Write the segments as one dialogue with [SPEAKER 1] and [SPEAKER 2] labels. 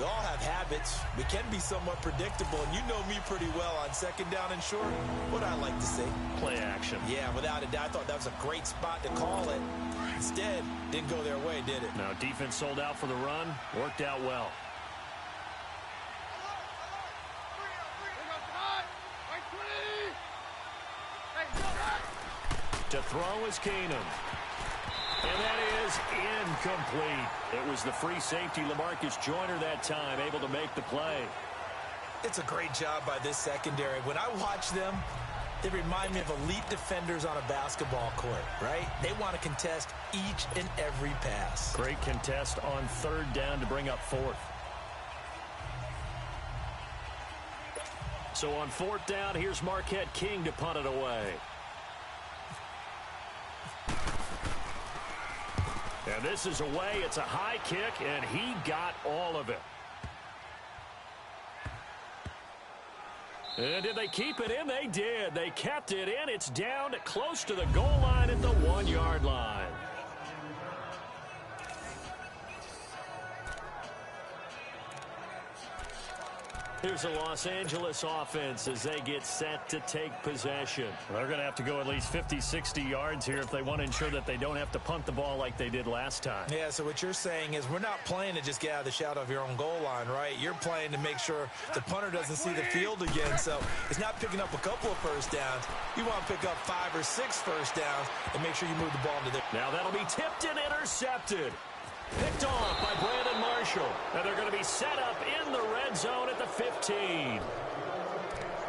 [SPEAKER 1] We all have habits. We can be somewhat predictable, and you know me pretty well on second down and short. What I like to say?
[SPEAKER 2] Play action.
[SPEAKER 1] Yeah, without a doubt. I thought that was a great spot to call it. Instead, didn't go their way, did it?
[SPEAKER 2] Now, defense sold out for the run. Worked out well. To throw is Keenum. And that is incomplete. It was the free safety, LaMarcus Joyner, that time, able to make the play.
[SPEAKER 1] It's a great job by this secondary. When I watch them, they remind me of elite defenders on a basketball court, right? They want to contest each and every pass.
[SPEAKER 2] Great contest on third down to bring up fourth. So on fourth down, here's Marquette King to punt it away. And this is away. It's a high kick, and he got all of it. And did they keep it in? They did. They kept it in. It's down close to the goal line at the 1-yard line. Here's the Los Angeles offense as they get set to take possession. They're going to have to go at least 50, 60 yards here if they want to ensure that they don't have to punt the ball like they did last time.
[SPEAKER 1] Yeah, so what you're saying is we're not playing to just get out of the shadow of your own goal line, right? You're playing to make sure the punter doesn't see the field again. So it's not picking up a couple of first downs. You want to pick up 5 or 6 first downs and make sure you move the ball to the...
[SPEAKER 2] Now that'll be tipped and intercepted. Picked off by Brandon Marshall. And they're going to be set up in the red zone at the 15.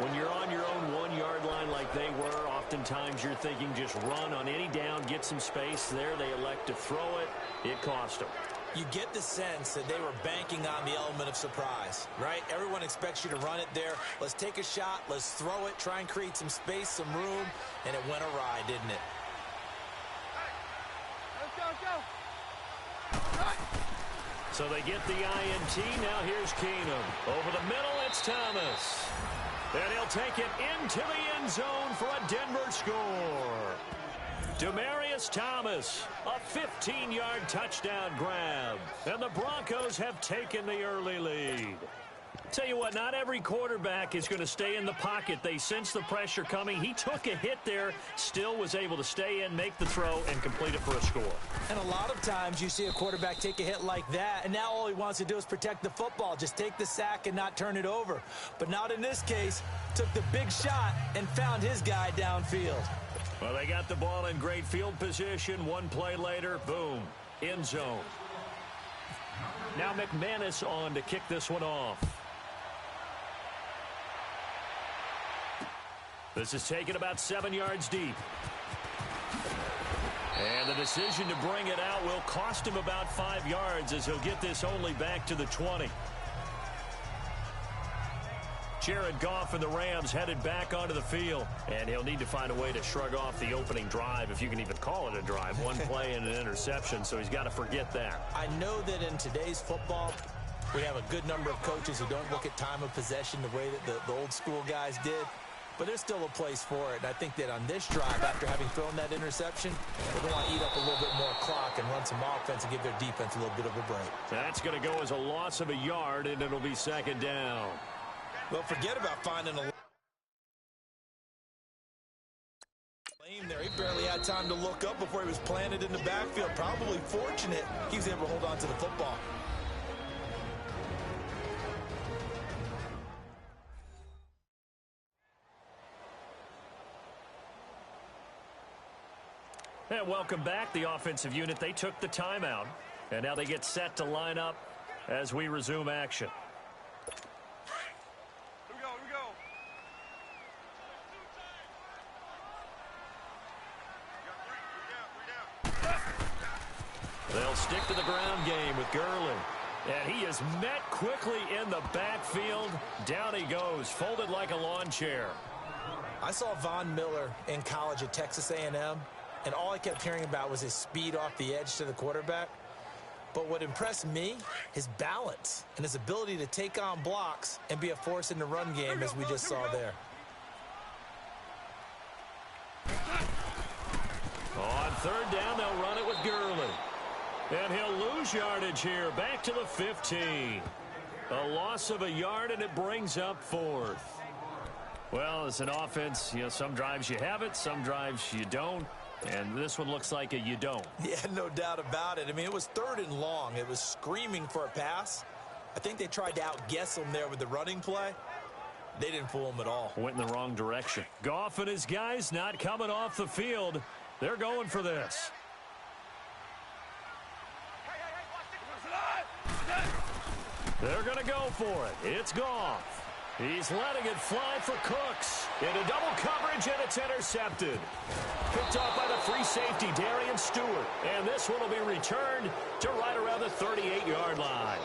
[SPEAKER 2] When you're on your own 1-yard line like they were, oftentimes you're thinking just run on any down, get some space. There they elect to throw it. It cost them.
[SPEAKER 1] You get the sense that they were banking on the element of surprise, right? Everyone expects you to run it there. Let's take a shot. Let's throw it. Try and create some space, some room. And it went awry, didn't it?
[SPEAKER 3] Let's go.
[SPEAKER 2] So they get the INT. Now here's Keenum. Over the middle, it's Thomas. And he'll take it into the end zone for a Denver score. Demaryius Thomas, a 15-yard touchdown grab. And the Broncos have taken the early lead. Tell you what, not every quarterback is going to stay in the pocket. They sense the pressure coming. He took a hit there, still was able to stay in, make the throw, and complete it for a score.
[SPEAKER 1] And a lot of times you see a quarterback take a hit like that, and now all he wants to do is protect the football. Just take the sack and not turn it over. But not in this case. Took the big shot and found his guy downfield.
[SPEAKER 2] Well, they got the ball in great field position. One play later, boom, end zone. Now McManus on to kick this one off. This is taken about 7 yards deep. And the decision to bring it out will cost him about 5 yards as he'll get this only back to the 20. Jared Goff and the Rams headed back onto the field. And he'll need to find a way to shrug off the opening drive, if you can even call it a drive. One play and an interception, so he's got to forget that.
[SPEAKER 1] I know that in today's football, we have a good number of coaches who don't look at time of possession the way that the old school guys did. But there's still a place for it. And I think that on this drive, after having thrown that interception, they're going to want to eat up a little bit more clock and run some offense and give their defense a little bit of a break.
[SPEAKER 2] That's going to go as a loss of a yard, and it'll be second down.
[SPEAKER 1] Well, forget about finding a lane there. He barely had time to look up before he was planted in the backfield. Probably fortunate he was able to hold on to the football.
[SPEAKER 2] And welcome back, the offensive unit. They took the timeout, and now they get set to line up as we resume action.
[SPEAKER 3] Here we go.
[SPEAKER 2] They'll stick to the ground game with Gurley. And he is met quickly in the backfield. Down he goes, folded like a lawn chair.
[SPEAKER 1] I saw Von Miller in college at Texas A&M. And all I kept hearing about was his speed off the edge to the quarterback. But what impressed me, his balance and his ability to take on blocks and be a force in the run game, as we just saw there.
[SPEAKER 2] On third down, they'll run it with Gurley. And he'll lose yardage here, back to the 15. A loss of a yard, and it brings up 4th. Well, as an offense, some drives you have it, some drives you don't. And this one looks like you don't.
[SPEAKER 1] Yeah, no doubt about it. I mean, it was 3rd and long. It was screaming for a pass. I think they tried to outguess him there with the running play. They didn't fool him at all.
[SPEAKER 2] Went in the wrong direction. Goff and his guys not coming off the field. They're going for this. They're going to go for it. It's Goff. He's letting it fly for Cooks. Into double coverage, and it's intercepted. Picked off by the free safety, Darian Stewart. And this one will be returned to right around the 38-yard line.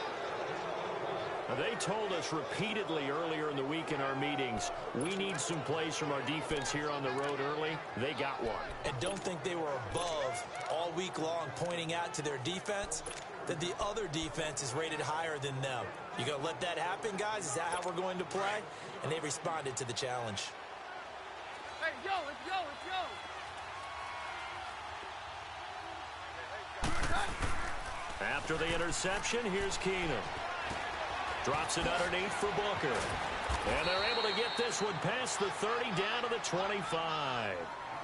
[SPEAKER 2] Now, they told us repeatedly earlier in the week in our meetings, we need some plays from our defense here on the road early. They got one.
[SPEAKER 1] And don't think they were above all week long pointing out to their defense that the other defense is rated higher than them. You going to let that happen, guys? Is that how we're going to play? And they responded to the challenge.
[SPEAKER 3] Hey, yo, let's go, let's go.
[SPEAKER 2] After the interception, here's Keenum. Drops it underneath for Booker. And they're able to get this one past the 30 down to the 25.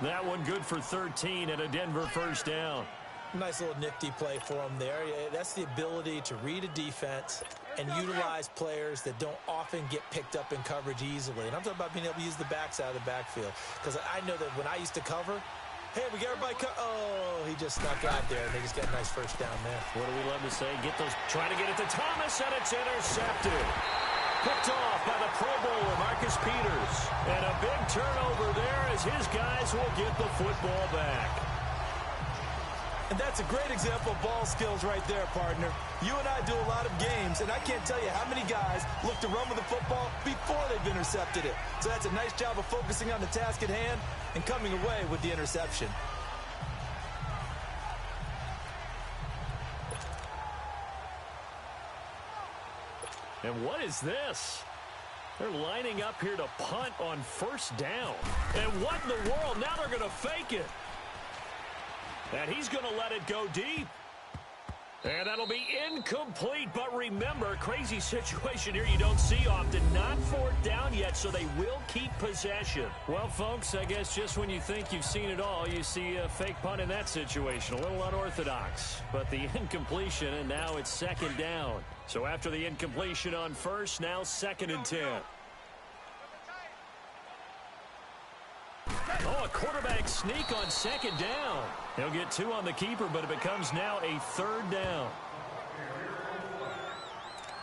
[SPEAKER 2] That one good for 13 and a Denver first down.
[SPEAKER 1] Nice little nifty play for him there. That's the ability to read a defense and utilize players that don't often get picked up in coverage easily. And I'm talking about being able to use the backs out of the backfield. Because I know that when I used to cover, hey, we got everybody oh, he just snuck out there, and they just got a nice first down there.
[SPEAKER 2] What do we love to say? Trying to get it to Thomas, and it's intercepted. Picked off by the Pro Bowler, Marcus Peters. And a big turnover there as his guys will get the football back.
[SPEAKER 1] And that's a great example of ball skills right there, partner. You and I do a lot of games, and I can't tell you how many guys look to run with the football before they've intercepted it. So that's a nice job of focusing on the task at hand and coming away with the interception.
[SPEAKER 2] And what is this? They're lining up here to punt on first down. And what in the world? Now they're going to fake it. And he's going to let it go deep. And that'll be incomplete. But remember, crazy situation here you don't see often. Not 4th down yet, so they will keep possession. Well, folks, I guess just when you think you've seen it all, you see a fake punt in that situation. A little unorthodox. But the incompletion, and now it's 2nd down. So after the incompletion on first, now 2nd and 10. Oh, a quarterback sneak on 2nd down. He'll get 2 on the keeper, but it becomes now a 3rd down.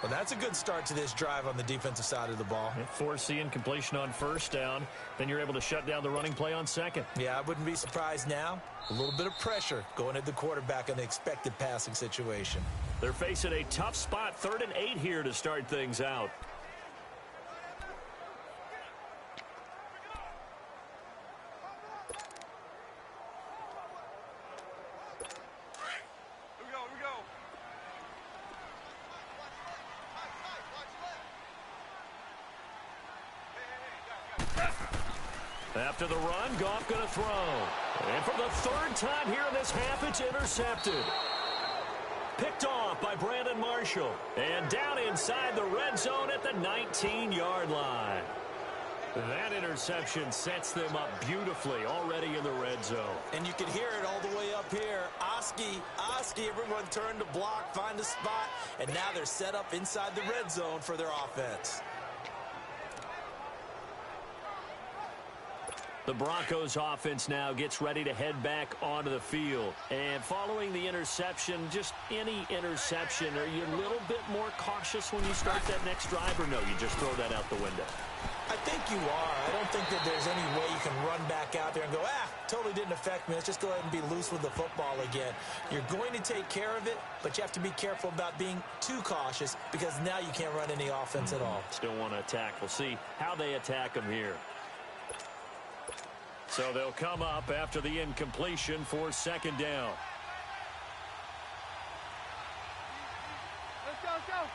[SPEAKER 1] Well, that's a good start to this drive on the defensive side of the ball.
[SPEAKER 2] Force the incompletion on first down. Then you're able to shut down the running play on 2nd.
[SPEAKER 1] Yeah, I wouldn't be surprised now. A little bit of pressure going at the quarterback in the expected passing situation.
[SPEAKER 2] They're facing a tough spot, 3rd and 8 here to start things out. After the run, Goff going to throw. And for the 3rd time here in this half, it's intercepted. Picked off by Brandon Marshall. And down inside the red zone at the 19-yard line. That interception sets them up beautifully already in the red zone.
[SPEAKER 1] And you can hear it all the way up here. Oski, everyone turned to block, find a spot, and now they're set up inside the red zone for their offense.
[SPEAKER 2] The Broncos offense now gets ready to head back onto the field. And following the interception, just any interception, are you a little bit more cautious when you start that next drive, or no, you just throw that out the window?
[SPEAKER 1] I think you are. I don't think that there's any way you can run back out there and go, totally didn't affect me. Let's just go ahead and be loose with the football again. You're going to take care of it, but you have to be careful about being too cautious because now you can't run any offense at all.
[SPEAKER 2] Still want to attack. We'll see how they attack them here. So they'll come up after the incompletion for 2nd down.
[SPEAKER 3] Let's go, let's go.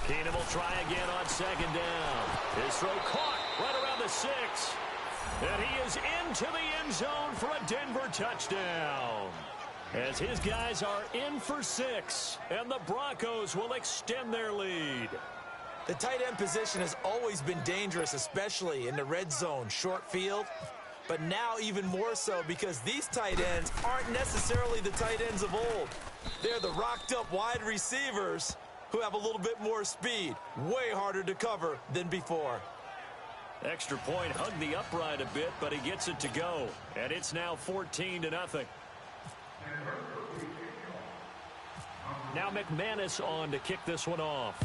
[SPEAKER 2] Keenum will try again on 2nd down. His throw caught right around the 6. And he is into the end zone for a Denver touchdown. as his guys are in for 6, and the Broncos will extend their lead.
[SPEAKER 1] The tight end position has always been dangerous, especially in the red zone, short field. But now even more so because these tight ends aren't necessarily the tight ends of old. They're the rocked-up wide receivers who have a little bit more speed. Way harder to cover than before.
[SPEAKER 2] Extra point hugged the upright a bit, but he gets it to go. And it's now 14-0. Now McManus on to kick this one off.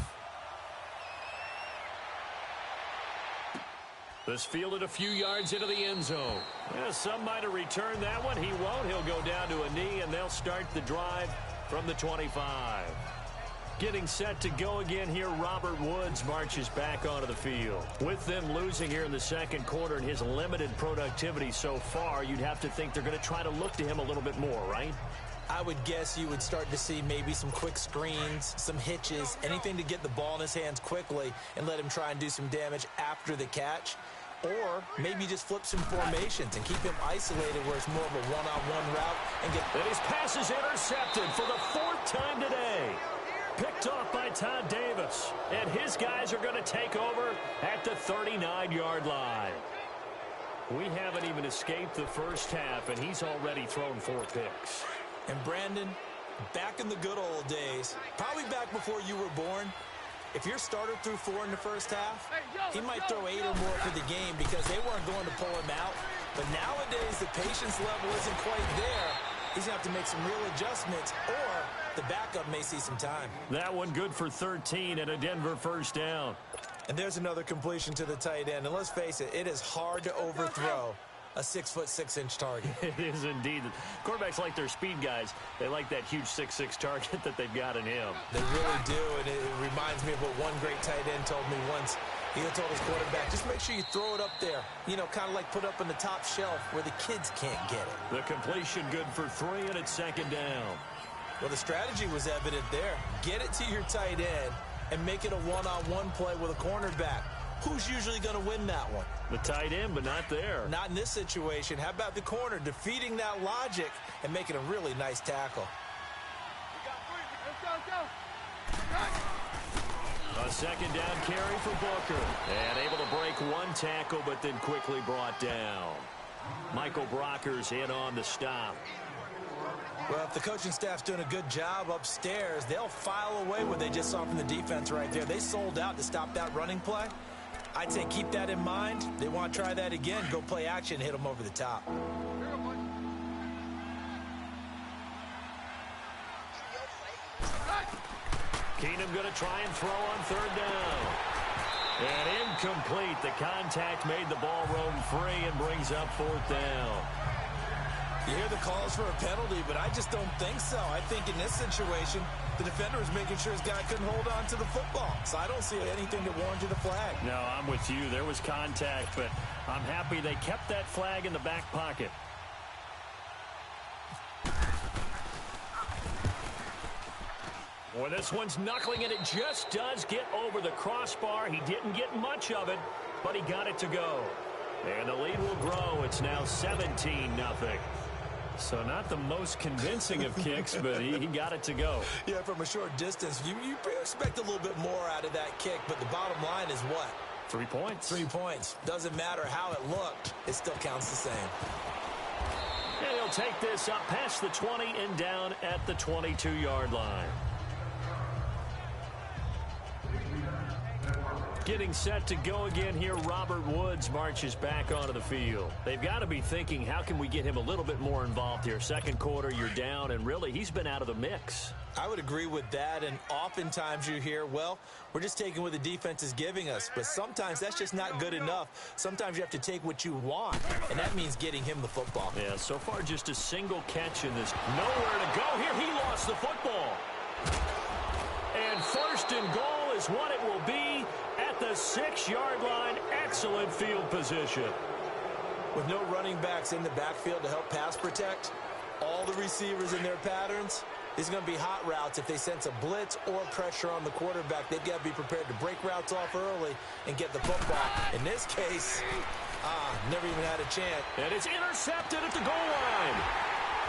[SPEAKER 2] This fielded a few yards into the end zone. Yeah, some might have returned that one. He won't. He'll go down to a knee, and they'll start the drive from the 25. Getting set to go again here, Robert Woods marches back onto the field. With them losing here in the second quarter and his limited productivity so far, you'd have to think they're going to try to look to him a little bit more, right?
[SPEAKER 1] I would guess you would start to see maybe some quick screens, some hitches, anything to get the ball in his hands quickly and let him try and do some damage after the catch. Or maybe just flip some formations and keep him isolated where it's more of a one-on-one route. And
[SPEAKER 2] his pass is intercepted for the 4th time today. Picked off by Todd Davis. And his guys are going to take over at the 39-yard line. We haven't even escaped the first half, and he's already thrown 4 picks.
[SPEAKER 1] And Brandon, back in the good old days, probably back before you were born, if your starter threw 4 in the first half, he might throw 8 or more for the game because they weren't going to pull him out. But nowadays, the patience level isn't quite there. He's going to have to make some real adjustments, or the backup may see some time.
[SPEAKER 2] That one good for 13 and a Denver first down.
[SPEAKER 1] And there's another completion to the tight end. And let's face it, it is hard to overthrow a 6'6" target.
[SPEAKER 2] It is indeed. Quarterbacks like their speed guys. They like that huge 6'6" target that they've got in him.
[SPEAKER 1] They really do, and it reminds me of what one great tight end told me once. He told his quarterback, just make sure you throw it up there. You know, kind of like put up on the top shelf where the kids can't get it.
[SPEAKER 2] The completion good for 3, and it's 2nd down.
[SPEAKER 1] Well, the strategy was evident there. Get it to your tight end and make it a one-on-one play with a cornerback. Who's usually going to win that one?
[SPEAKER 2] The tight end, but not there.
[SPEAKER 1] Not in this situation. How about the corner defeating that logic and making a really nice tackle?
[SPEAKER 3] Let's go.
[SPEAKER 2] A 2nd down carry for Booker. And able to break 1 tackle, but then quickly brought down. Michael Brockers in on the stop.
[SPEAKER 1] Well, if the coaching staff's doing a good job upstairs, they'll file away what they just saw from the defense right there. They sold out to stop that running play. I'd say keep that in mind. They want to try that again. Go play action, hit them over the top.
[SPEAKER 2] Keenum going to try and throw on 3rd down. And incomplete. The contact made the ball roam free and brings up 4th down.
[SPEAKER 1] You hear the calls for a penalty, but I just don't think so. I think in this situation, the defender is making sure his guy couldn't hold on to the football. So I don't see anything that warranted a flag.
[SPEAKER 2] No, I'm with you. There was contact, but I'm happy they kept that flag in the back pocket. Well, this one's knuckling, and it just does get over the crossbar. He didn't get much of it, but he got it to go. And the lead will grow. It's now 17-0. So not the most convincing of kicks, but he got it to go.
[SPEAKER 1] Yeah, from a short distance, you expect a little bit more out of that kick, but the bottom line is what?
[SPEAKER 2] 3 points.
[SPEAKER 1] 3 points. Doesn't matter how it looked. It still counts the same.
[SPEAKER 2] And he'll take this up past the 20 and down at the 22-yard line. Getting set to go again here, Robert Woods marches back onto the field. They've got to be thinking, how can we get him a little bit more involved here? Second quarter, you're down, and really, he's been out of the mix.
[SPEAKER 1] I would agree with that, and oftentimes you hear, well, we're just taking what the defense is giving us, but sometimes that's just not good enough. Sometimes you have to take what you want, and that means getting him the football.
[SPEAKER 2] Yeah, so far just a single catch in this. Nowhere to go here. He lost the football. And 1st and goal is what it will be at the 6-yard line. Excellent field position.
[SPEAKER 1] With no running backs in the backfield to help pass protect, all the receivers in their patterns, these are going to be hot routes. If they sense a blitz or pressure on the quarterback, they've got to be prepared to break routes off early and get the football. In this case, never even had a chance.
[SPEAKER 2] And it's intercepted at the goal line.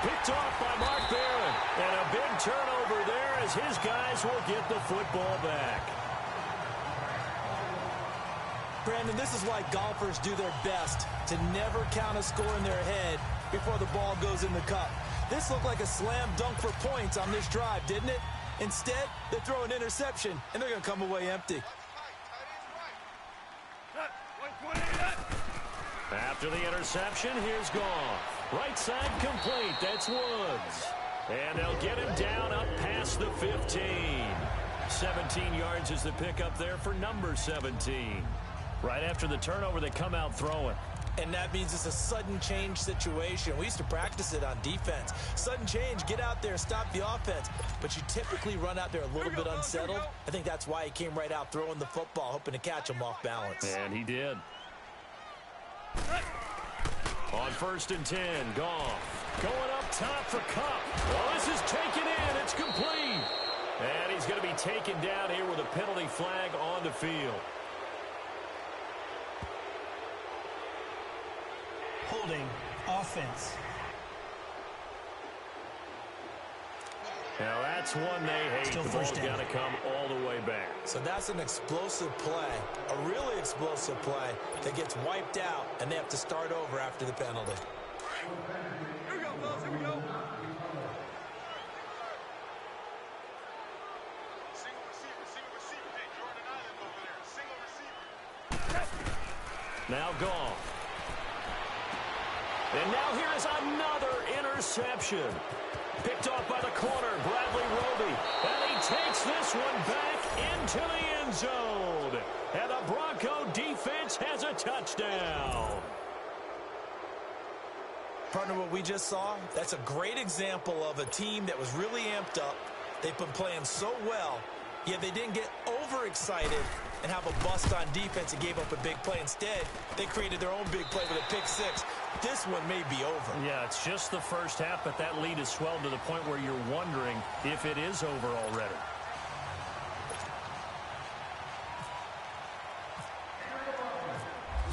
[SPEAKER 2] Picked off by Mark Barron. And a big turnover there as his guys will get the football back.
[SPEAKER 1] Brandon, this is why golfers do their best to never count a score in their head before the ball goes in the cup. This looked like a slam dunk for points on this drive, didn't it? Instead, they throw an interception, and they're going to come away empty.
[SPEAKER 2] After the interception, here's Goff. Right side complete. That's Woods. And they'll get him down up past the 15. 17 yards is the pickup there for number 17. Right after the turnover, they come out throwing.
[SPEAKER 1] And that means it's a sudden change situation. We used to practice it on defense. Sudden change, get out there, stop the offense. But you typically run out there a little bit unsettled. I think that's why he came right out throwing the football, hoping to catch him off balance.
[SPEAKER 2] And he did. On 1st and 10, Goff. Going up top for Cup. Well, this is taken in. It's complete. And he's going to be taken down here with a penalty flag on the field.
[SPEAKER 4] Holding offense.
[SPEAKER 2] Now that's one they hate.
[SPEAKER 4] Still
[SPEAKER 2] the ball's got to come all the way back.
[SPEAKER 1] So that's an explosive play, a really explosive play that gets wiped out, and they have to start over after the penalty.
[SPEAKER 3] Here we go, fellas. Here we go. Single receiver. Hey, Jordan Island over there. Single receiver.
[SPEAKER 2] Now Goff. And now here is another interception. Picked off by the corner, Bradley Roby. And he takes this one back into the end zone. And the Bronco defense has a touchdown.
[SPEAKER 1] Partner, what we just saw, that's a great example of a team that was really amped up. They've been playing so well, yet they didn't get overexcited and have a bust on defense and gave up a big play. Instead, they created their own big play with a pick six. This one may be over.
[SPEAKER 2] Yeah, it's just the first half, but that lead has swelled to the point where you're wondering if it is over already.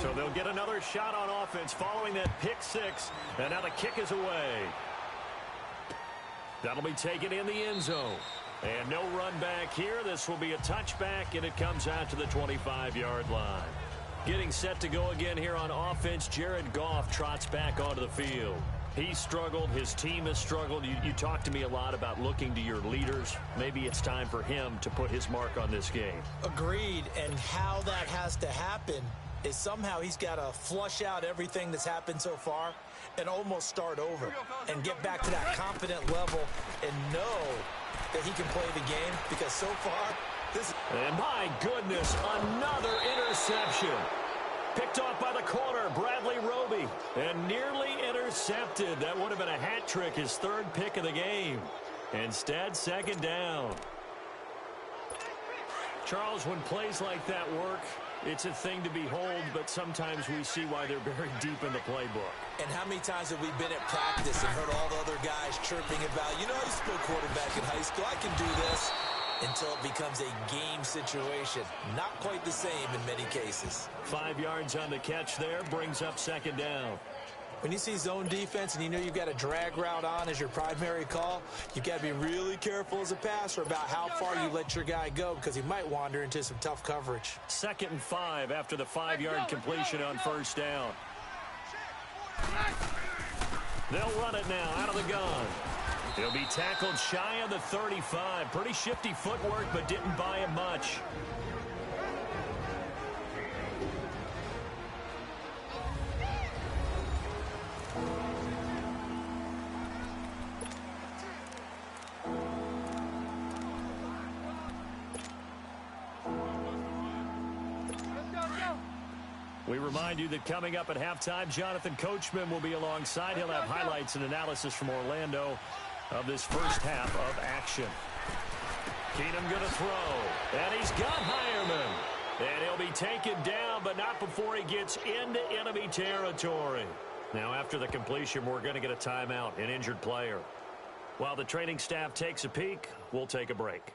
[SPEAKER 2] So they'll get another shot on offense following that pick six, and now the kick is away. That'll be taken in the end zone. And no run back here. This will be a touchback, and it comes out to the 25-yard line. Getting set to go again here on offense, Jared Goff trots back onto the field. He struggled. His team has struggled. You talk to me a lot about looking to your leaders. Maybe it's time for him to put his mark on this game.
[SPEAKER 1] Agreed, and how that has to happen is somehow he's got to flush out everything that's happened so far and almost start over and get back to that confident level and know that he can play the game, because so far this.
[SPEAKER 2] And my goodness, another interception. Picked off by the corner, Bradley Roby, and nearly intercepted. That would have been a hat trick, his third pick of the game. Instead, second down. Charles, when plays like that work, it's a thing to behold, but sometimes we see why they're buried deep in the playbook.
[SPEAKER 1] And how many times have we been at practice and heard all the other guys chirping about, you know, I used to play quarterback in high school, I can do this, until it becomes a game situation. Not quite the same in many cases.
[SPEAKER 2] 5 yards on the catch there, brings up second down.
[SPEAKER 1] When you see zone defense and you know you've got a drag route on as your primary call, you've got to be really careful as a passer about how far you let your guy go, because he might wander into some tough coverage.
[SPEAKER 2] 2nd and 5 after the 5-yard completion on first down. They'll run it now out of the gun. He'll be tackled shy of the 35. Pretty shifty footwork, but didn't buy him much. We remind you that coming up at halftime, Jonathan Coachman will be alongside. He'll have highlights and analysis from Orlando of this first half of action. Keenum going to throw, and he's got Hireman. And he'll be taken down, but not before he gets into enemy territory. Now, after the completion, we're going to get a timeout, an injured player. While the training staff takes a peek, we'll take a break.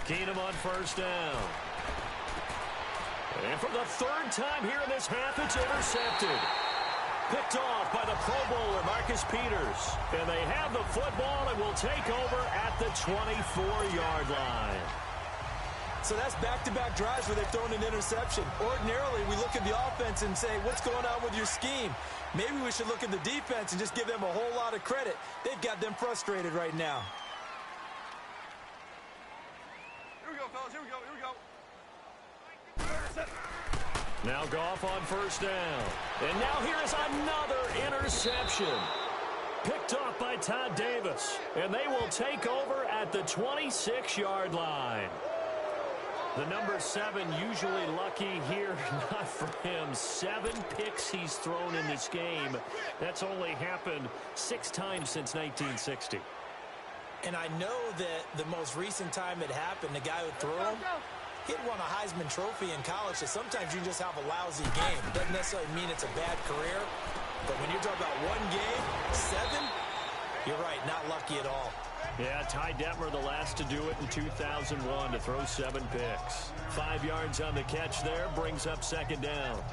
[SPEAKER 2] Keenum on first down. And for the third time here in this half, it's intercepted. Picked off by the Pro Bowler, Marcus Peters. And they have the football and will take over at the 24-yard line.
[SPEAKER 1] So that's back-to-back drives where they've thrown an interception. Ordinarily, we look at the offense and say, what's going on with your scheme? Maybe we should look at the defense and just give them a whole lot of credit. They've got them frustrated right now.
[SPEAKER 3] Here we go, fellas. Here we go.
[SPEAKER 2] Now Goff on first down. And now here is another interception. Picked off by Todd Davis. And they will take over at the 26-yard line. The number 7 usually lucky here. Not for him. 7 picks he's thrown in this game. That's only happened 6 times since 1960.
[SPEAKER 1] And I know that the most recent time it happened, the guy who threw him, he'd won a Heisman Trophy in college, so sometimes you just have a lousy game. It doesn't necessarily mean it's a bad career, but when you're talking about one game, 7, you're right, not lucky at all.
[SPEAKER 2] Yeah, Ty Detmer, the last to do it in 2001, to throw 7 picks. 5 yards on the catch there, brings up second down.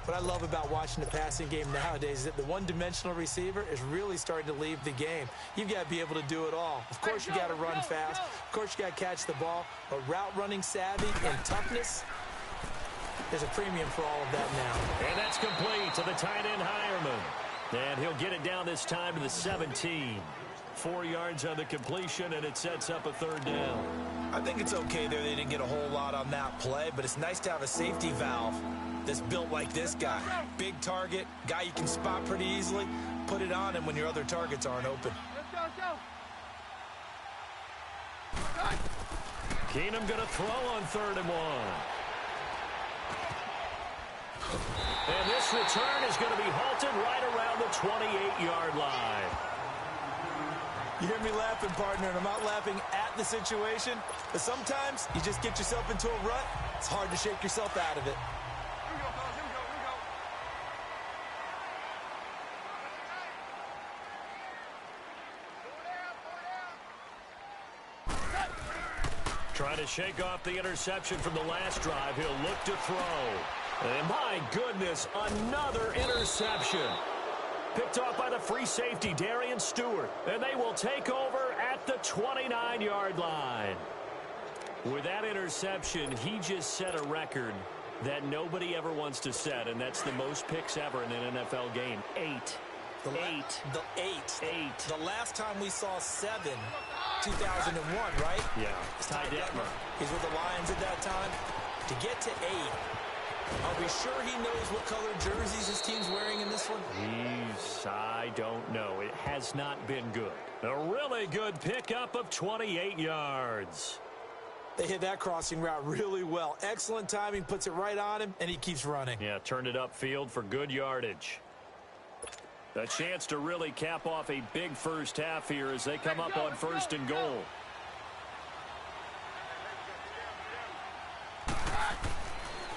[SPEAKER 1] What I love about watching the passing game nowadays is that the one-dimensional receiver is really starting to leave the game. You've got to be able to do it all. Of course, you got to run fast. Of course, you got to catch the ball. But route running savvy and toughness, there's a premium for all of that now.
[SPEAKER 2] And that's complete to the tight end Hireman. And he'll get it down this time to the 17. 4 yards on the completion, and it sets up a third down.
[SPEAKER 1] I think it's okay there. They didn't get a whole lot on that play, but it's nice to have a safety valve that's built like this guy. Big target, guy you can spot pretty easily. Put it on him when your other targets aren't open.
[SPEAKER 2] Keenum going to throw on 3rd and 1. And this return is going to be halted right around the 28-yard line.
[SPEAKER 1] You hear me laughing, partner, and I'm not laughing at the situation, but sometimes you just get yourself into a rut. It's hard to shake yourself out of it.
[SPEAKER 3] Here we go, fellas. Here we go.
[SPEAKER 2] Trying to shake off the interception from the last drive. He'll look to throw. And my goodness, another interception. Picked off by the free safety, Darian Stewart. And they will take over at the 29-yard line. With that interception, he just set a record that nobody ever wants to set, and that's the most picks ever in an NFL game. 8.
[SPEAKER 1] The last time we saw 7, 2001, right?
[SPEAKER 2] Yeah.
[SPEAKER 1] Ty Detmer. He's with the Lions at that time. To get to 8, are we sure he knows what color jerseys his team's wearing in this one?
[SPEAKER 2] I don't know. It has not been good. A really good pickup of 28 yards.
[SPEAKER 1] They hit that crossing route really well. Excellent timing, puts it right on him, and he keeps running.
[SPEAKER 2] Yeah, turned it upfield for good yardage. A chance to really cap off a big first half here as they come up on 1st and goal.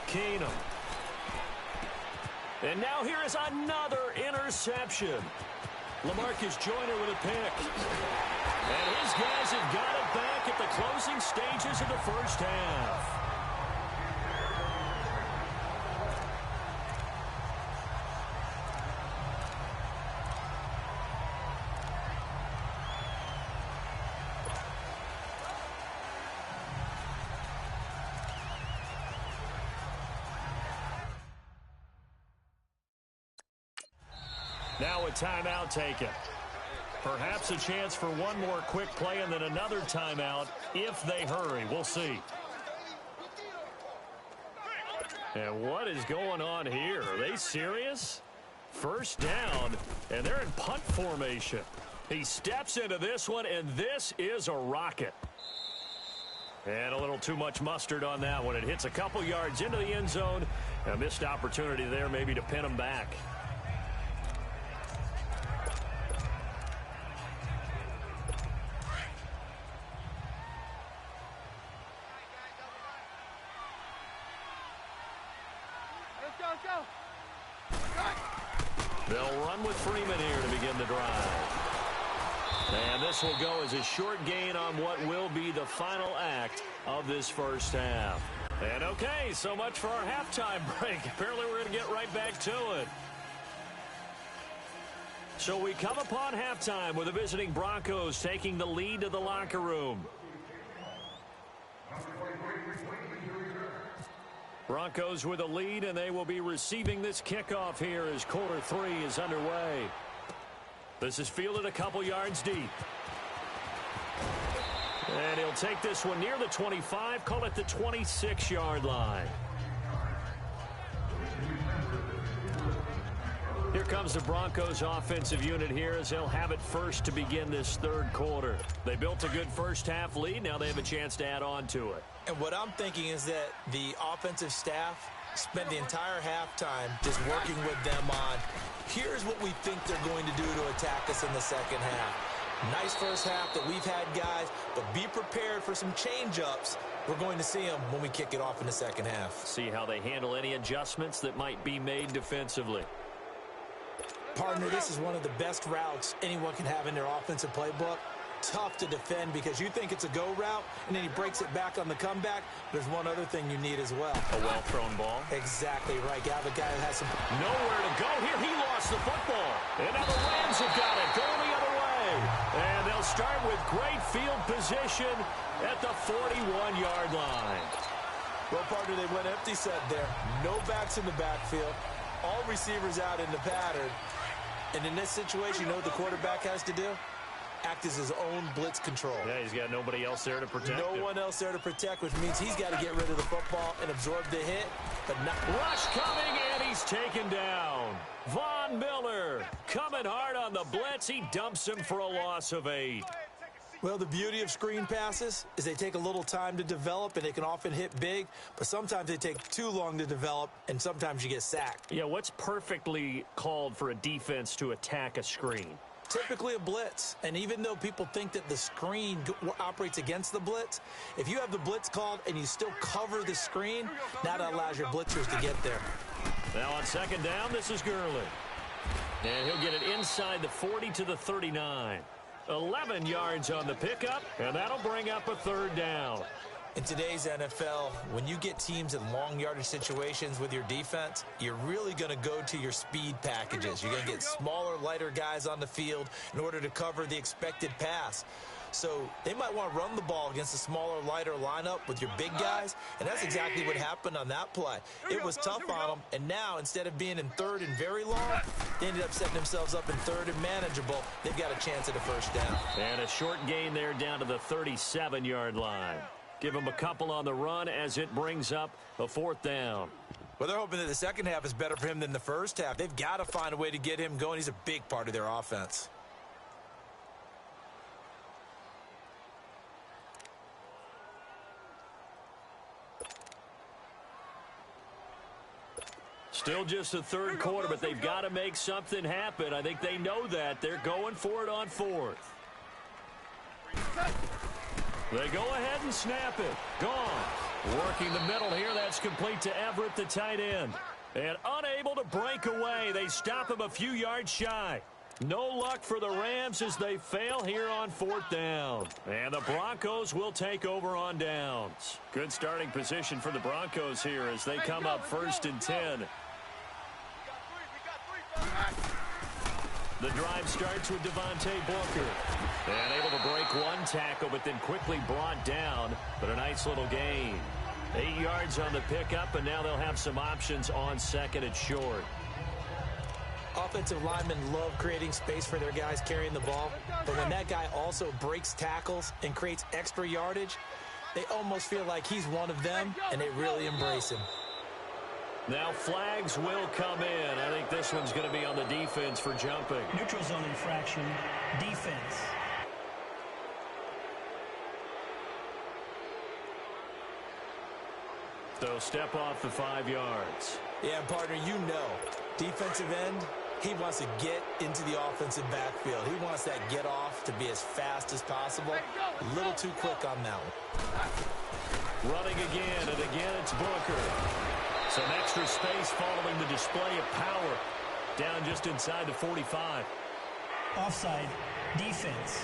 [SPEAKER 2] Keenum. And now here is another interception. LaMarcus Joyner with a pick. And his guys have got it back at the closing stages of the first half. Now a timeout taken. Perhaps a chance for one more quick play and then another timeout if they hurry. We'll see. And what is going on here? Are they serious? First down, and they're in punt formation. He steps into this one, and this is a rocket. And a little too much mustard on that one. It hits a couple yards into the end zone. A missed opportunity there maybe to pin him back. They'll run with Freeman here to begin the drive. And this will go as a short gain on what will be the final act of this first half. And okay, so much for our halftime break. Apparently we're going to get right back to it. So we come upon halftime with the visiting Broncos taking the lead to the locker room. Broncos with a lead, and they will be receiving this kickoff here as quarter 3 is underway. This is fielded a couple yards deep. And he'll take this one near the 25, call it the 26-yard line. Here comes the Broncos offensive unit here as they'll have it first to begin this third quarter. They built a good first half lead. Now they have a chance to add on to it.
[SPEAKER 1] And what I'm thinking is that the offensive staff spent the entire halftime just working with them on, here's what we think they're going to do to attack us in the second half. Nice first half that we've had, guys, but be prepared for some change-ups. We're going to see them when we kick it off in the second half.
[SPEAKER 2] See how they handle any adjustments that might be made defensively.
[SPEAKER 1] Partner, this is one of the best routes anyone can have in their offensive playbook. Tough to defend because you think it's a go route, and then he breaks it back on the comeback. There's one other thing you need as well.
[SPEAKER 2] A well-thrown ball.
[SPEAKER 1] Exactly right. You have a guy that has some...
[SPEAKER 2] Nowhere to go here. He lost the football. And now the Rams have got it. Going the other way. And they'll start with great field position at the 41-yard line.
[SPEAKER 1] Well, partner, they went empty set there. No backs in the backfield. All receivers out in the pattern. And in this situation, you know what the quarterback has to do? Act as his own blitz control.
[SPEAKER 2] Yeah, he's got nobody else there to protect him.
[SPEAKER 1] No one else there to protect, which means he's got to get rid of the football and absorb the hit. But not...
[SPEAKER 2] Rush coming, and he's taken down. Von Miller coming hard on the blitz. He dumps him for a loss of 8.
[SPEAKER 1] Well, the beauty of screen passes is they take a little time to develop, and they can often hit big, but sometimes they take too long to develop, and sometimes you get sacked.
[SPEAKER 2] Yeah, what's perfectly called for a defense to attack a screen?
[SPEAKER 1] Typically a blitz, and even though people think that the screen operates against the blitz, if you have the blitz called and you still cover the screen, that allows your blitzers to get there.
[SPEAKER 2] Now on second down, this is Gurley. And he'll get it inside the 40 to the 39. 11 yards on the pickup, and that'll bring up a third down.
[SPEAKER 1] In today's NFL, when you get teams in long yardage situations with your defense, you're really going to go to your speed packages. You're going to get smaller, lighter guys on the field in order to cover the expected pass. So they might want to run the ball against a smaller, lighter lineup with your big guys, and that's exactly what happened on that play. It was tough on them, and now instead of being in third and very long, they ended up setting themselves up in third and manageable. They've got a chance at a first down.
[SPEAKER 2] And a short gain there down to the 37-yard line. Give him a couple on the run as it brings up a fourth down.
[SPEAKER 1] Well, they're hoping that the second half is better for him than the first half. They've got to find a way to get him going. He's a big part of their offense.
[SPEAKER 2] Still just the third quarter, but they've got to make something happen. I think they know that. They're going for it on fourth. They go ahead and snap it. Gone. Working the middle here. That's complete to Everett, the tight end. And unable to break away. They stop him a few yards shy. No luck for the Rams as they fail here on fourth down. And the Broncos will take over on downs. Good starting position for the Broncos here as they come up first and 10. The drive starts with Devontae Booker. And able to break one tackle, but then quickly brought down. But a nice little gain. 8 yards on the pickup, and now they'll have some options on second and short.
[SPEAKER 1] Offensive linemen love creating space for their guys carrying the ball. But when that guy also breaks tackles and creates extra yardage, they almost feel like he's one of them, and they really embrace him.
[SPEAKER 2] Now flags will come in. I think this one's going to be on the defense for jumping.
[SPEAKER 4] Neutral zone infraction, defense.
[SPEAKER 2] So step off the 5 yards.
[SPEAKER 1] Yeah, partner, you know, defensive end, he wants to get into the offensive backfield. He wants that get off to be as fast as possible. A little too quick on that one.
[SPEAKER 2] Running again, and again it's Booker. Some extra space following the display of power. Down just inside the 45.
[SPEAKER 4] Offside. defense.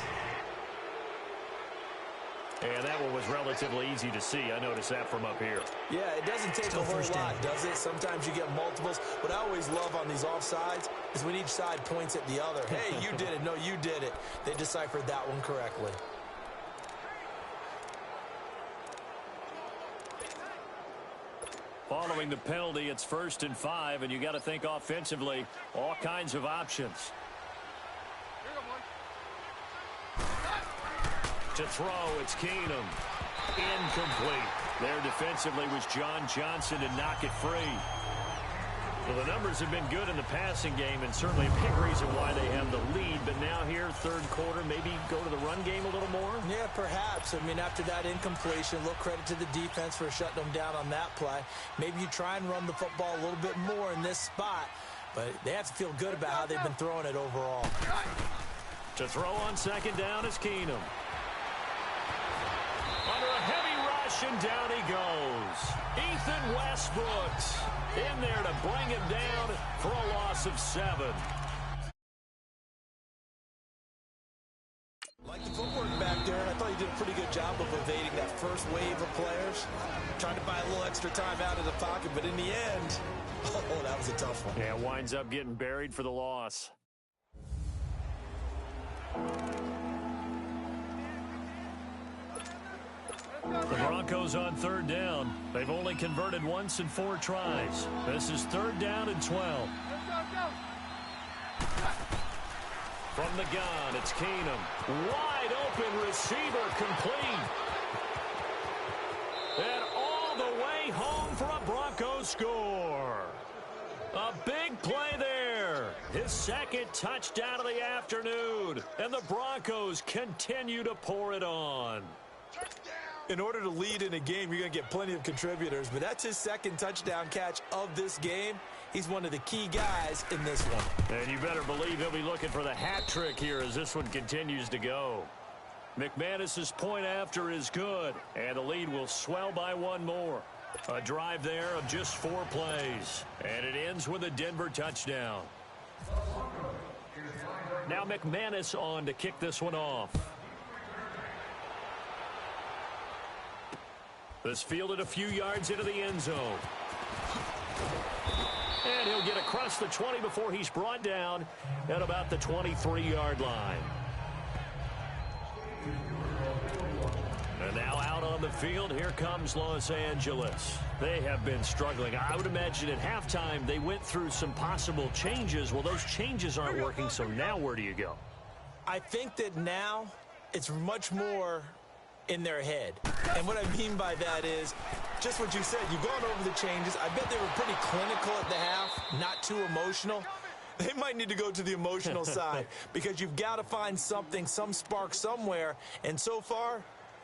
[SPEAKER 2] And that one was relatively easy to see. I noticed that from up here.
[SPEAKER 1] Yeah, it doesn't take a whole lot, does it? Sometimes you get multiples. What I always love on these offsides is when each side points at the other. Hey, you did it. No, you did it. They deciphered that one correctly.
[SPEAKER 2] Following the penalty, it's 1st and 5, and you got to think offensively, all kinds of options. To throw, it's Keenum. Incomplete. There defensively was John Johnson to knock it free. Well, the numbers have been good in the passing game, and certainly a big reason why they have the lead. But now here, 3rd quarter, maybe go to the run game a little more?
[SPEAKER 1] Yeah, perhaps. I mean, after that incompletion, a little credit to the defense for shutting them down on that play. Maybe you try and run the football a little bit more in this spot, but they have to feel good about how they've been throwing it overall.
[SPEAKER 2] To throw on 2nd down is Keenum. Under a heavy rush, and down he goes. Ethan Westbrooks in there to bring him down for a loss of 7.
[SPEAKER 1] Like the footwork back there, and I thought he did a pretty good job of evading that first wave of players. Trying to buy a little extra time out of the pocket, but in the end, oh, that was a tough one.
[SPEAKER 2] Yeah, winds up getting buried for the loss. The Broncos on 3rd down. They've only converted once in 4 tries. This is 3rd down and 12. From the gun, it's Keenum. Wide open receiver, complete. And all the way home for a Broncos score. A big play there. His 2nd touchdown of the afternoon. And the Broncos continue to pour it on.
[SPEAKER 1] In order to lead in a game, you're going to get plenty of contributors, but that's his 2nd touchdown catch of this game. He's one of the key guys in this one.
[SPEAKER 2] And you better believe he'll be looking for the hat trick here as this one continues to go. McManus's point after is good, and the lead will swell by 1 more. A drive there of just 4 plays, and it ends with a Denver touchdown. Now McManus on to kick this one off. This fielded a few yards into the end zone. And he'll get across the 20 before he's brought down at about the 23-yard line. And now out on the field, here comes Los Angeles. They have been struggling. I would imagine at halftime they went through some possible changes. Well, those changes aren't working, so now where do you go?
[SPEAKER 1] I think that now it's much more in their head. And what I mean by that is just what you said. You've gone over the changes. I bet they were pretty clinical at the half, not too emotional. They might need to go to the emotional side because you've got to find something, some spark somewhere. And so far,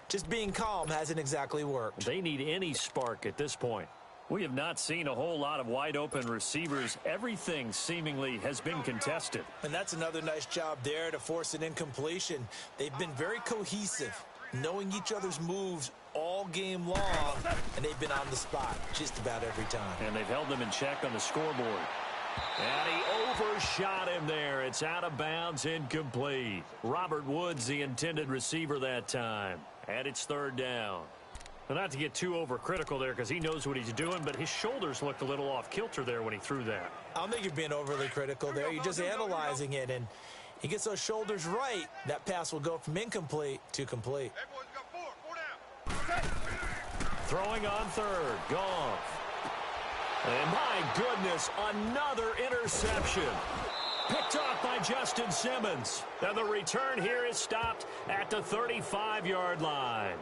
[SPEAKER 1] just being calm hasn't exactly worked.
[SPEAKER 2] They need any spark at this point. We have not seen a whole lot of wide-open receivers. Everything seemingly has been contested.
[SPEAKER 1] And that's another nice job there to force an incompletion. They've been very cohesive, knowing each other's moves all game long, and they've been on the spot just about every time.
[SPEAKER 2] And they've held them in check on the scoreboard. And he overshot him there. It's out of bounds, incomplete. Robert Woods, the intended receiver that time. And it's 3rd down. Well, not to get too overcritical there because he knows what he's doing, but his shoulders looked a little off kilter there when he threw that.
[SPEAKER 1] I don't think you're being overly critical there. You're just analyzing it, and he gets those shoulders right. That pass will go from incomplete to complete.
[SPEAKER 3] Everyone's got 4 down.
[SPEAKER 2] Throwing on 3rd. Goff. And my goodness, another interception. Picked off by Justin Simmons. And the return here is stopped at the 35-yard line.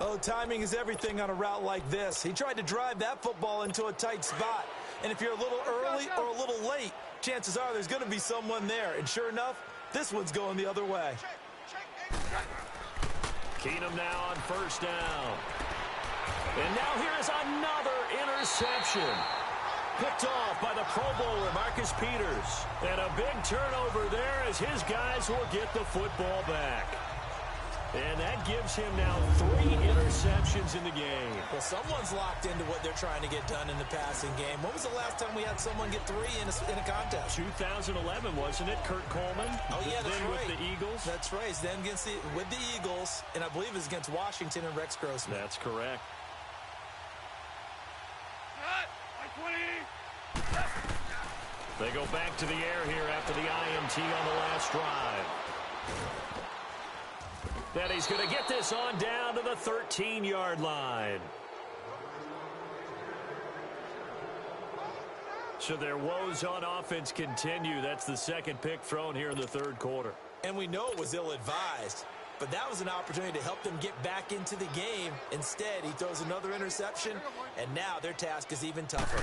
[SPEAKER 1] Oh, timing is everything on a route like this. He tried to drive that football into a tight spot. And if you're a little early or a little late, chances are there's going to be someone there. And sure enough, this one's going the other way.
[SPEAKER 2] Keenum now on 1st down. And now here is another interception. Picked off by the Pro Bowler, Marcus Peters. And a big turnover there as his guys will get the football back. And that gives him now 3 interceptions in the game.
[SPEAKER 1] Well, someone's locked into what they're trying to get done in the passing game. When was the last time we had someone get 3 in a contest?
[SPEAKER 2] 2011, wasn't it? Kurt Coleman.
[SPEAKER 1] Oh, yeah, that's
[SPEAKER 2] then
[SPEAKER 1] right.
[SPEAKER 2] With the Eagles.
[SPEAKER 1] That's right. He's then with the Eagles, and I believe it's against Washington and Rex Grossman.
[SPEAKER 2] That's correct. They go back to the air here after the INT on the last drive. Then he's going to get this on down to the 13-yard line. So their woes on offense continue. That's the second pick thrown here in the third quarter.
[SPEAKER 1] And we know it was ill-advised, but that was an opportunity to help them get back into the game. Instead, he throws another interception, and now their task is even tougher.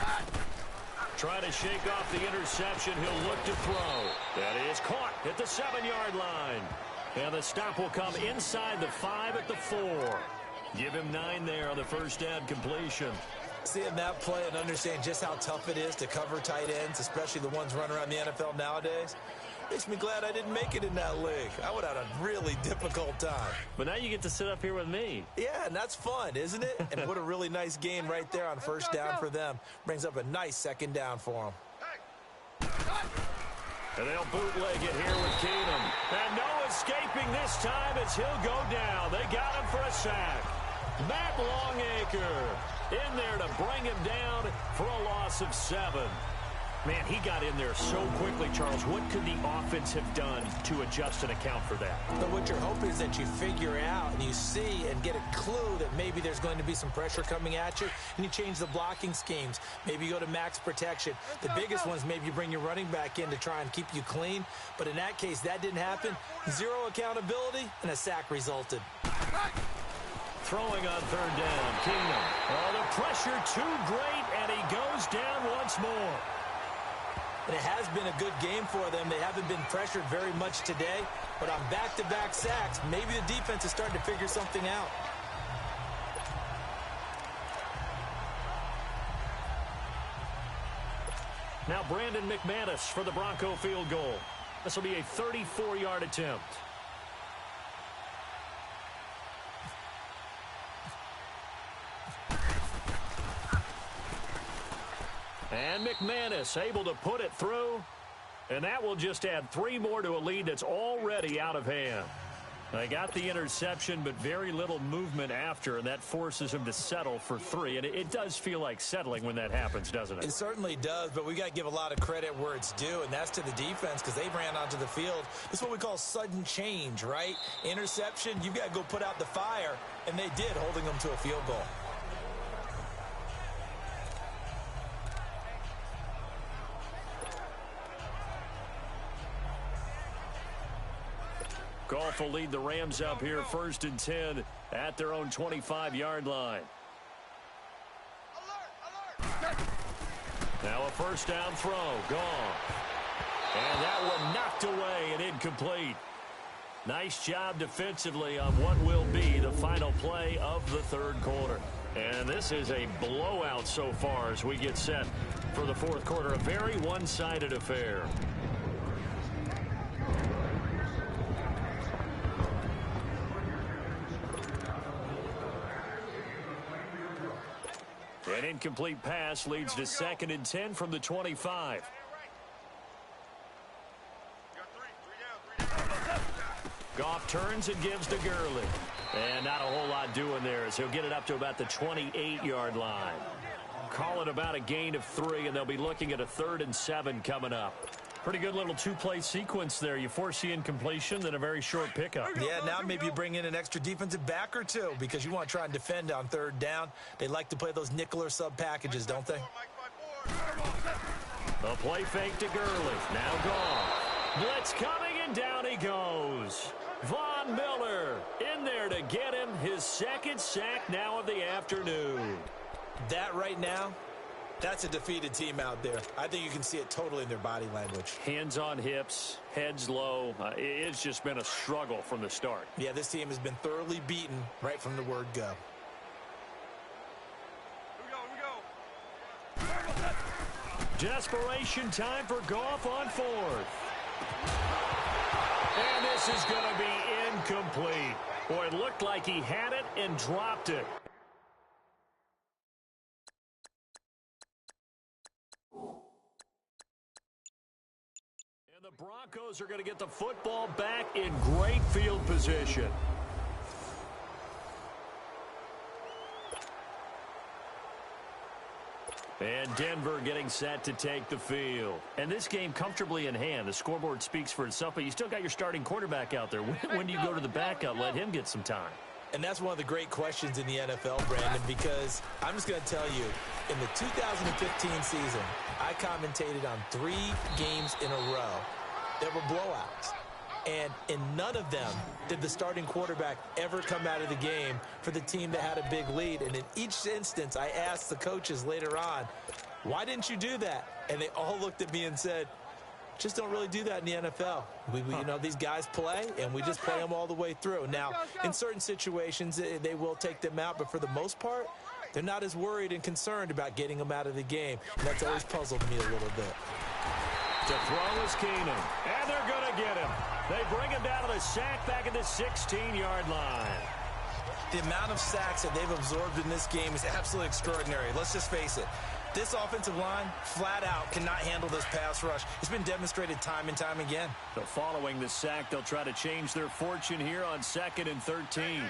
[SPEAKER 2] Trying to shake off the interception. He'll look to throw. That is caught at the 7-yard line. And the stop will come inside the 5 at the 4. Give him 9 there on the first down completion.
[SPEAKER 1] Seeing that play and understand just how tough it is to cover tight ends, especially the ones running around the NFL nowadays, makes me glad I didn't make it in that league. I would have had a really difficult time.
[SPEAKER 2] But now you get to sit up here with me.
[SPEAKER 1] Yeah, and that's fun, isn't it? And what a really nice gain right there on first down for them. Brings up a nice second down for them.
[SPEAKER 2] And they'll bootleg it here with Keenum. And no escaping this time as he'll go down. They got him for a sack. Matt Longacre in there to bring him down for a loss of 7. Man, he got in there so quickly, Charles. What could the offense have done to adjust and account for that?
[SPEAKER 1] But what you're hoping is that you figure out and you see and get a clue that maybe there's going to be some pressure coming at you, and you change the blocking schemes. Maybe you go to max protection. The biggest one is maybe you bring your running back in to try and keep you clean. But in that case, that didn't happen. 0 accountability, and a sack resulted.
[SPEAKER 2] Throwing on third down, Keenum. Oh, the pressure too great, and he goes down once more.
[SPEAKER 1] And it has been a good game for them. They haven't been pressured very much today, but on back-to-back sacks, maybe the defense is starting to figure something out.
[SPEAKER 2] Now Brandon McManus for the Bronco field goal. This will be a 34-yard attempt. And McManus able to put it through. And that will just add 3 more to a lead that's already out of hand. They got the interception, but very little movement after, and that forces him to settle for 3. And it does feel like settling when that happens, doesn't it?
[SPEAKER 1] It certainly does, but we got to give a lot of credit where it's due, and that's to the defense because they ran onto the field. This is what we call sudden change, right? Interception, you've got to go put out the fire, and they did, holding them to a field goal.
[SPEAKER 2] Goff will lead the Rams up here 1st and 10 at their own 25-yard line. Now a first down throw. Goff. And that one knocked away and incomplete. Nice job defensively on what will be the final play of the third quarter. And this is a blowout so far as we get set for the fourth quarter. A very one-sided affair. An incomplete pass leads to 2nd and 10 from the 25. Goff turns and gives to Gurley. And not a whole lot doing there as he'll get it up to about the 28-yard line. Call it about a gain of 3, and they'll be looking at a 3rd and 7 coming up. Pretty good little 2-play sequence there. You force the incompletion, then a very short pickup.
[SPEAKER 1] Yeah, now maybe you bring in an extra defensive back or 2 because you want to try and defend on 3rd down. They like to play those nickel or sub packages, don't they?
[SPEAKER 2] A play fake to Gurley. Now gone. Blitz coming, and down he goes. Von Miller in there to get him his 2nd sack now of the afternoon.
[SPEAKER 1] That right now, that's a defeated team out there. I think you can see it totally in their body language.
[SPEAKER 2] Hands on hips, heads low. It's just been a struggle from the start.
[SPEAKER 1] Yeah, this team has been thoroughly beaten right from the word go.
[SPEAKER 2] Desperation time for Goff on 4th. And this is going to be incomplete. Boy, it looked like he had it and dropped it. And the Broncos are going to get the football back in great field position. And Denver getting set to take the field. And this game comfortably in hand. The scoreboard speaks for itself, but you still got your starting quarterback out there. When do you go to the backup? Let him get some time.
[SPEAKER 1] And that's one of the great questions in the NFL, Brandon, because I'm just going to tell you, in the 2015 season, I commentated on 3 games in a row that were blowouts. And in none of them did the starting quarterback ever come out of the game for the team that had a big lead. And in each instance, I asked the coaches later on, why didn't you do that? And they all looked at me and said, just don't really do that in the NFL. You know, these guys play, and we just play them all the way through. Now, in certain situations, they will take them out, but for the most part, they're not as worried and concerned about getting them out of the game. And that's always puzzled me a little bit.
[SPEAKER 2] To throw is Keenum, and they're going to get him. They bring him down to the sack back at the 16-yard line.
[SPEAKER 1] The amount of sacks that they've absorbed in this game is absolutely extraordinary. Let's just face it. This offensive line, flat out, cannot handle this pass rush. It's been demonstrated time and time again.
[SPEAKER 2] So following the sack, they'll try to change their fortune here on 2nd and 13.
[SPEAKER 3] Hey,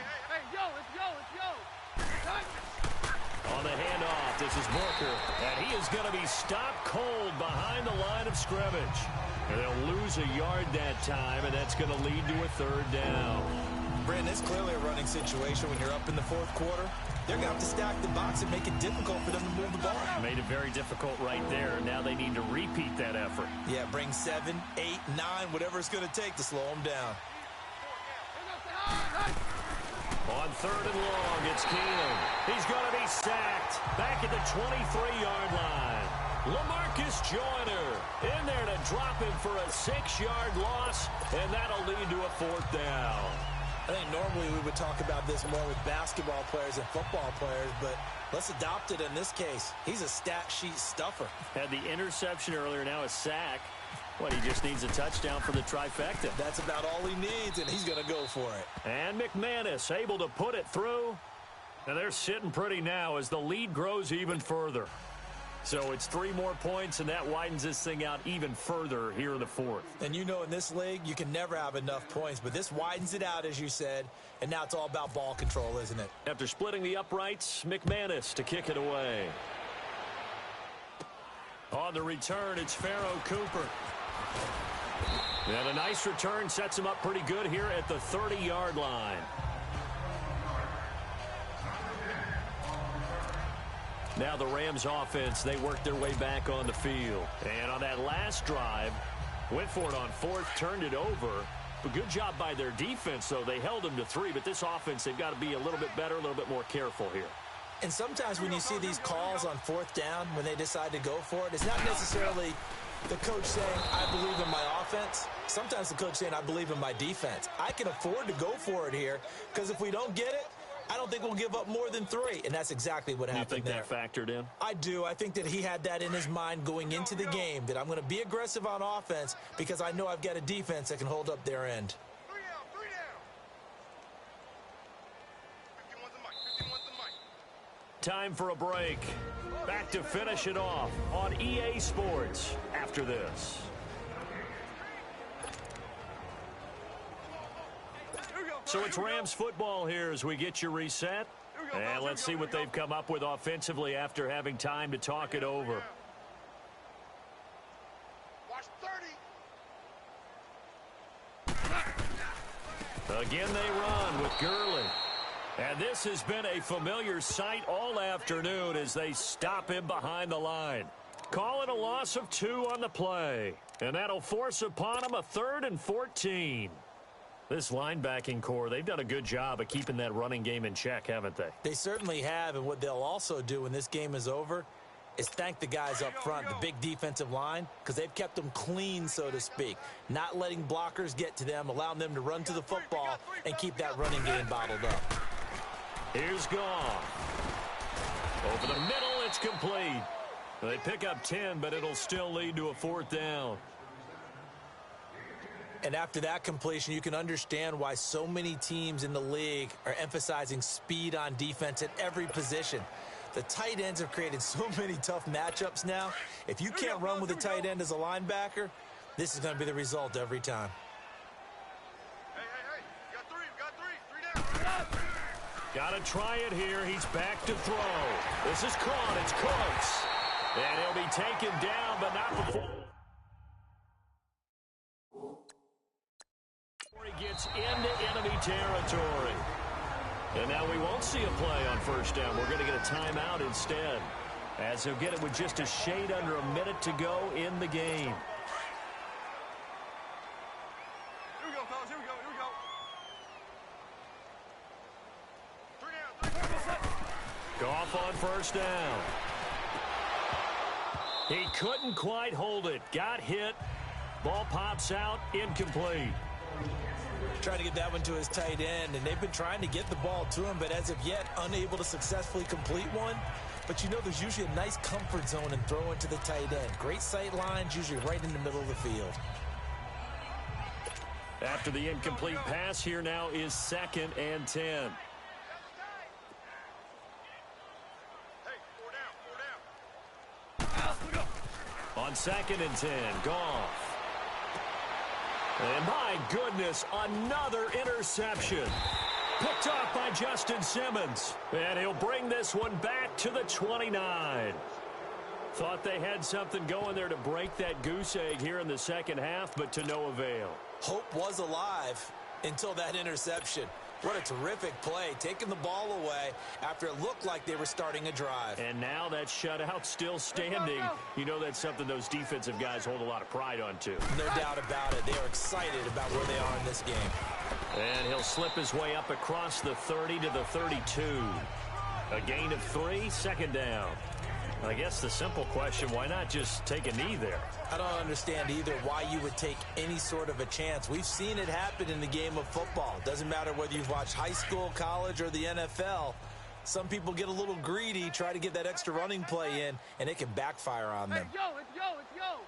[SPEAKER 3] yo, it's yo.
[SPEAKER 2] On the handoff, this is Booker, and he is going to be stopped cold behind the line of scrimmage. And they'll lose a yard that time, and that's going to lead to a 3rd down.
[SPEAKER 1] Brandon, it's clearly a running situation when you're up in the 4th quarter. They're going to have to stack the box and make it difficult for them to move the ball.
[SPEAKER 2] Made it very difficult right there. Now they need to repeat that effort.
[SPEAKER 1] Yeah, bring 7, 8, 9, whatever it's going to take to slow them down.
[SPEAKER 2] On 3rd and long, it's Keenum. He's going to be sacked back at the 23-yard line. LaMarcus Joyner in there to drop him for a 6-yard loss, and that'll lead to a 4th down.
[SPEAKER 1] I think normally we would talk about this more with basketball players and football players, but let's adopt it in this case. He's a stat sheet stuffer.
[SPEAKER 2] Had the interception earlier, now a sack. Well, he just needs a touchdown for the trifecta.
[SPEAKER 1] That's about all he needs, and he's going to go for it.
[SPEAKER 2] And McManus able to put it through. And they're sitting pretty now as the lead grows even further. So it's 3 more points, and that widens this thing out even further here in the 4th.
[SPEAKER 1] And you know in this league, you can never have enough points, but this widens it out, as you said, and now it's all about ball control, isn't it?
[SPEAKER 2] After splitting the uprights, McManus to kick it away. On the return, it's Pharaoh Cooper. And a nice return sets him up pretty good here at the 30-yard line. Now the Rams offense, they work their way back on the field. And on that last drive, went for it on 4th, turned it over. But good job by their defense, though. They held them to 3, but this offense, they've got to be a little bit better, a little bit more careful here.
[SPEAKER 1] And sometimes when you see these calls on 4th down, when they decide to go for it, it's not necessarily the coach saying, I believe in my offense. Sometimes the coach saying, I believe in my defense. I can afford to go for it here, because if we don't get it, I don't think we'll give up more than 3, and that's exactly what happened there.
[SPEAKER 2] You think that factored in?
[SPEAKER 1] I do. I think that he had that in his mind going into the game, that I'm going to be aggressive on offense because I know I've got a defense that can hold up their end.
[SPEAKER 3] 3 down. 51's the mic. 51's the mic.
[SPEAKER 2] Time for a break. Back to finish it off on EA Sports after this. So it's Rams football here as we get you reset. And let's see what they've come up with offensively after having time to talk it over.
[SPEAKER 3] Watch 30.
[SPEAKER 2] Again, they run with Gurley. And this has been a familiar sight all afternoon as they stop him behind the line. Call it a loss of 2 on the play. And that'll force upon him a 3rd and 14. This linebacking core, they've done a good job of keeping that running game in check, haven't they?
[SPEAKER 1] They certainly have, and what they'll also do when this game is over is thank the guys up front, the big defensive line, because they've kept them clean, so to speak, not letting blockers get to them, allowing them to run to the football and keep that running game bottled up.
[SPEAKER 2] Here's Goff. Over the middle, it's complete. They pick up 10, but it'll still lead to a 4th down.
[SPEAKER 1] And after that completion, you can understand why so many teams in the league are emphasizing speed on defense at every position. The tight ends have created so many tough matchups now. If you can't run with a tight end as a linebacker, this is going to be the result every time.
[SPEAKER 3] Hey, you got three down.
[SPEAKER 2] Got to try it here. He's back to throw. This is caught. It's close. And he'll be taken down, but not before he gets into enemy territory. And now we won't see a play on first down. We're going to get a timeout instead, as he'll get it with just a shade under a minute to go in the game.
[SPEAKER 3] Here we go, fellas. Here we go. 3 down.
[SPEAKER 2] Goff on first down. He couldn't quite hold it. Got hit. Ball pops out. Incomplete.
[SPEAKER 1] Trying to get that one to his tight end, and they've been trying to get the ball to him, but as of yet, unable to successfully complete one. But you know there's usually a nice comfort zone in throwing to the tight end. Great sight lines, usually right in the middle of the field.
[SPEAKER 2] After the incomplete pass, here now is 2nd and 10.
[SPEAKER 3] Hey, 4 down.
[SPEAKER 2] On 2nd and 10, Goff. And my goodness, another interception. Picked off by Justin Simmons. And he'll bring this one back to the 29. Thought they had something going there to break that goose egg here in the second half, but to no avail.
[SPEAKER 1] Hope was alive until that interception. What a terrific play, taking the ball away after it looked like they were starting a drive.
[SPEAKER 2] And now that shutout still standing. You know that's something those defensive guys hold a lot of pride on, too.
[SPEAKER 1] No doubt about it. They are excited about where they are in this game.
[SPEAKER 2] And he'll slip his way up across the 30 to the 32. A gain of 3, 2nd down. I guess the simple question, why not just take a knee there?
[SPEAKER 1] I don't understand either why you would take any sort of a chance. We've seen it happen in the game of football. Doesn't matter whether you've watched high school, college, or the NFL. Some people get a little greedy, try to get that extra running play in, and it can backfire on them.
[SPEAKER 3] Let's go.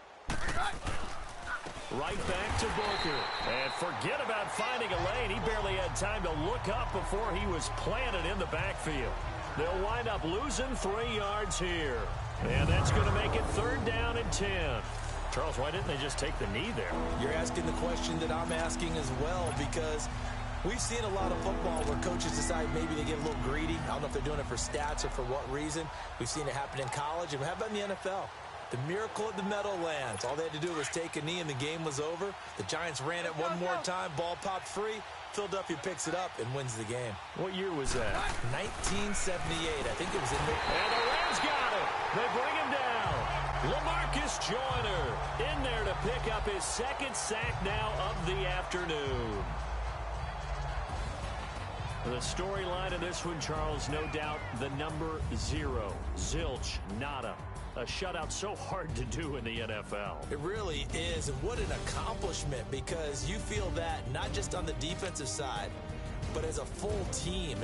[SPEAKER 2] Right back to Booker. And forget about finding a lane. He barely had time to look up before he was planted in the backfield. They'll wind up losing 3 yards here. And that's going to make it 3rd down and 10. Charles, why didn't they just take the knee there?
[SPEAKER 1] You're asking the question that I'm asking as well, because we've seen a lot of football where coaches decide maybe they get a little greedy. I don't know if they're doing it for stats or for what reason. We've seen it happen in college, and how about in the NFL? The miracle at the Meadowlands. All they had to do was take a knee, and the game was over. The Giants ran it one more time. Ball popped free. Philadelphia picks it up and wins the game.
[SPEAKER 2] What year was that?
[SPEAKER 1] 1978. I think it was in the...
[SPEAKER 2] And the Rams got it. They bring him down. LaMarcus Joyner in there to pick up his 2nd sack now of the afternoon. The storyline of this one, Charles, no doubt the number 0. Zilch, nada. A shutout so hard to do in the NFL.
[SPEAKER 1] It really is, and what an accomplishment, because you feel that not just on the defensive side, but as a full team.